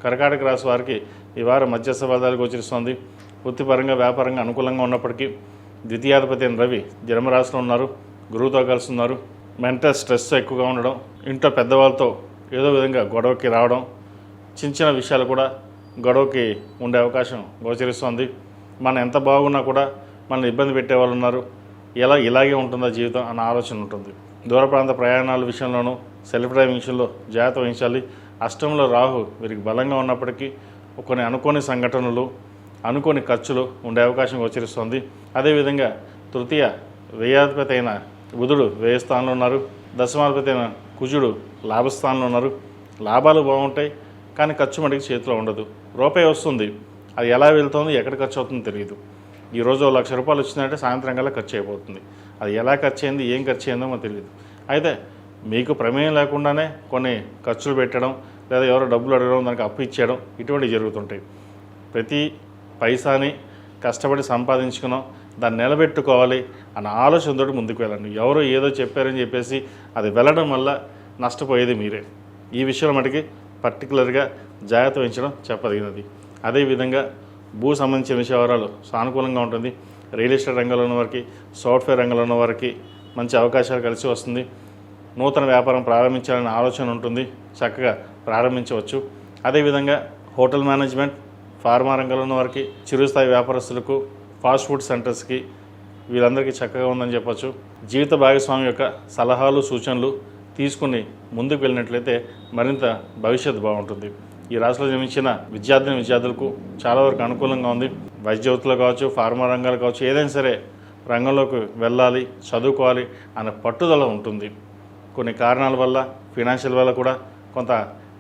కర్కాటక రాశి వారికి ఈ వారం మధ్యస్థ ఫలితాలు గోచరిస్తోంది. వృత్తిపరంగా వ్యాపారంగా అనుకూలంగా ఉన్నప్పటికీ ద్వితీయాధిపతి అయిన రవి జన్మరాశిలో ఉన్నారు, గురువుతో కలిసి ఉన్నారు. మెంటల్ స్ట్రెస్ ఎక్కువగా ఉండడం, ఇంట్లో పెద్దవాళ్ళతో ఏదో విధంగా గొడవకి రావడం, చిన్న చిన్న విషయాలు కూడా గొడవకి ఉండే అవకాశం గోచరిస్తోంది. మనం ఎంత బాగున్నా కూడా మనల్ని ఇబ్బంది పెట్టేవాళ్ళు ఉన్నారు, ఇలాగే ఉంటుందా జీవితం అన్న ఆలోచన ఉంటుంది. దూర ప్రాంత ప్రయాణాల విషయంలోనూ సెల్ఫ్ డ్రైవింగ్ విషయంలో జాగ్రత్త వహించాలి. అష్టంలో రాహు వీరికి బలంగా ఉన్నప్పటికీ కొన్ని అనుకోని సంఘటనలు, అనుకోని ఖర్చులు ఉండే అవకాశం గోచరిస్తుంది. అదేవిధంగా తృతీయ వ్యయాధిపతి అయిన బుధుడు వ్యయ స్థానంలో ఉన్నారు, దశమాధిపతి అయిన కుజుడు లాభస్థానంలో ఉన్నారు. లాభాలు బాగుంటాయి కానీ ఖర్చు మటుకు చేతిలో ఉండదు. రూపాయి వస్తుంది, అది ఎలా వెళ్తుంది, ఎక్కడ ఖర్చు అవుతుందో తెలియదు. ఈరోజు ₹1,00,000 వచ్చిందంటే సాయంత్రం కల్లా ఖర్చు అయిపోతుంది. అది ఎలా ఖర్చు అయింది, ఏం ఖర్చు అయిందో మనకు తెలియదు. అయితే మీకు ప్రమేయం లేకుండానే కొన్ని ఖర్చులు పెట్టడం, లేదా ఎవరో డబ్బులు అడగడం, దానికి అప్పు ఇచ్చేయడం, ఇటువంటివి జరుగుతుంటాయి. ప్రతి పైసాని కష్టపడి సంపాదించుకున్నాం, దాన్ని నిలబెట్టుకోవాలి అన్న ఆలోచనతో ముందుకు వెళ్ళండి. ఎవరో ఏదో చెప్పారని చెప్పేసి అది వెళ్ళడం వల్ల నష్టపోయేది మీరే. ఈ విషయంలో మటుకి పర్టికులర్గా జాగ్రత్త వహించడం చెప్పదగినది. అదేవిధంగా భూ సంబంధించిన విషయాలు సానుకూలంగా ఉంటుంది. రియల్ ఎస్టేట్ రంగంలో ఉన్న వారికి, సాఫ్ట్వేర్ రంగంలో ఉన్న వారికి మంచి అవకాశాలు కలిసి వస్తుంది. నూతన వ్యాపారం ప్రారంభించాలనే ఆలోచన ఉంటుంది, చక్కగా ప్రారంభించవచ్చు. అదేవిధంగా హోటల్ మేనేజ్మెంట్, ఫార్మా రంగంలో ఉన్న వారికి, చిరుస్థాయి వ్యాపారస్తులకు, ఫాస్ట్ ఫుడ్ సెంటర్స్కి, వీళ్ళందరికీ చక్కగా ఉందని చెప్పచ్చు. జీవిత భాగస్వామి యొక్క సలహాలు, సూచనలు తీసుకుని ముందుకు వెళ్ళినట్లయితే మరింత భవిష్యత్తు బాగుంటుంది. ఈ రాశిలో జన్మించిన విద్యార్థులకు చాలా వరకు అనుకూలంగా ఉంది. వైద్యోత్తులు కావచ్చు, ఫార్మా రంగాలు కావచ్చు, ఏదైనా సరే రంగంలోకి వెళ్ళాలి, చదువుకోవాలి అనే పట్టుదల ఉంటుంది. కొన్ని కారణాల వల్ల, ఫినాన్షియల్ వల్ల కూడా కొంత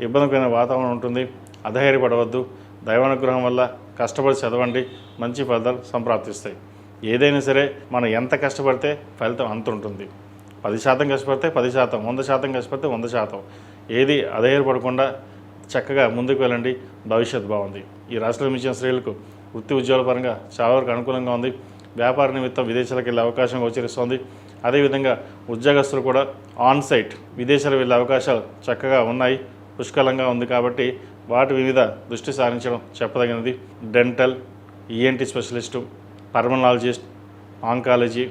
ఇబ్బందికరమైన వాతావరణం ఉంటుంది. అధైర్యపడవద్దు. దైవానుగ్రహం వల్ల కష్టపడి చదవండి, మంచి ఫలితాలు సంప్రాప్తిస్తాయి. ఏదైనా సరే మనం ఎంత కష్టపడితే ఫలితం అంత ఉంటుంది. 10% కష్టపడితే 10%, 100% కష్టపడితే 100%. ఏది అధైర్యపడకుండా చక్కగా ముందుకు వెళ్ళండి, భవిష్యత్తు బాగుంది. ఈ రాష్ట్రంలో మించిన స్త్రీలకు వృత్తి ఉద్యోగాల పరంగా చాలా వరకు అనుకూలంగా ఉంది. వ్యాపార నిమిత్తం విదేశాలకు వెళ్ళే అవకాశం గోచరిస్తుంది. అదేవిధంగా ఉద్యోగస్తులు కూడా ఆన్ సైట్ విదేశాలకు వెళ్ళే అవకాశాలు చక్కగా ఉన్నాయి, పుష్కలంగా ఉంది. కాబట్టి వాటి మీద దృష్టి సారించడం చెప్పదగినది. Dental, ENT specialist, pulmonologist, oncology,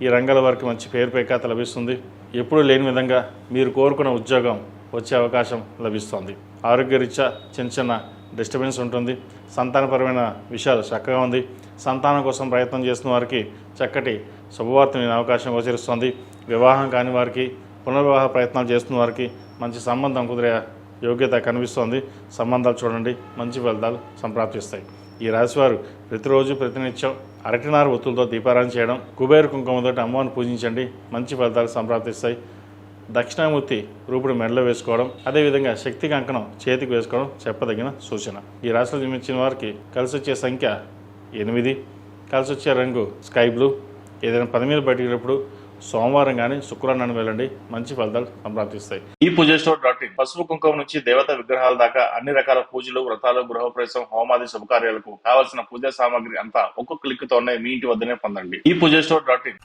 ఈ రంగాల వారికి మంచి పేరు ప్రఖ్యాత లభిస్తుంది. ఎప్పుడూ లేని విధంగా మీరు కోరుకున్న ఉద్యోగం వచ్చే అవకాశం లభిస్తుంది. ఆరోగ్యరీత్యా చిన్న చిన్న డిస్టర్బెన్స్ ఉంటుంది. సంతానపరమైన విషయాలు చక్కగా ఉంది. సంతానం కోసం ప్రయత్నం చేస్తున్న వారికి చక్కటి శుభవార్త వినే అవకాశం గోచరిస్తుంది. వివాహం కాని వారికి, పునర్వివాహ ప్రయత్నాలు చేస్తున్న వారికి మంచి సంబంధం కుదిరే యోగ్యత కనిపిస్తోంది. సంబంధాలు చూడండి, మంచి ఫలితాలు సంప్రాప్తిస్తాయి. ఈ రాశివారు ప్రతిరోజు ప్రతినిత్యం అరటినార ఒత్తులతో దీపారాధన చేయడం, కుబేర కుంకుమతో అమ్మవారిని పూజించండి, మంచి ఫలితాలు సంప్రాప్తిస్తాయి. దక్షిణామూర్తి రూపుడు మెడలో వేసుకోవడం, అదేవిధంగా శక్తి కంకణం చేతికి వేసుకోవడం చెప్పదగిన సూచన. ఈ రాశిలో జన్మించిన వారికి కలిసి వచ్చే సంఖ్య 8, కలిసి వచ్చే రంగు స్కై బ్లూ. ఏదైనా పని మీద బయటకు సోమవారం కానీ శుక్రవారం వెళ్ళండి, మంచి ఫలితాలు సంప్రాప్తిస్తాయి. ఈ పూజస్టోర్.in పసుపు కుంకుమ నుంచి దేవతా విగ్రహాల దాకా అన్ని రకాల పూజలు, వ్రతాలు, గృహప్రవేశం, హోమాది శుభకార్యాలకు కావలసిన పూజా సామాగ్రి అంతా ఒక్కొక్క క్లిక్ తోనే మీ ఇంటి వద్దనే పొందండి. ఈ పూజస్టోర్.in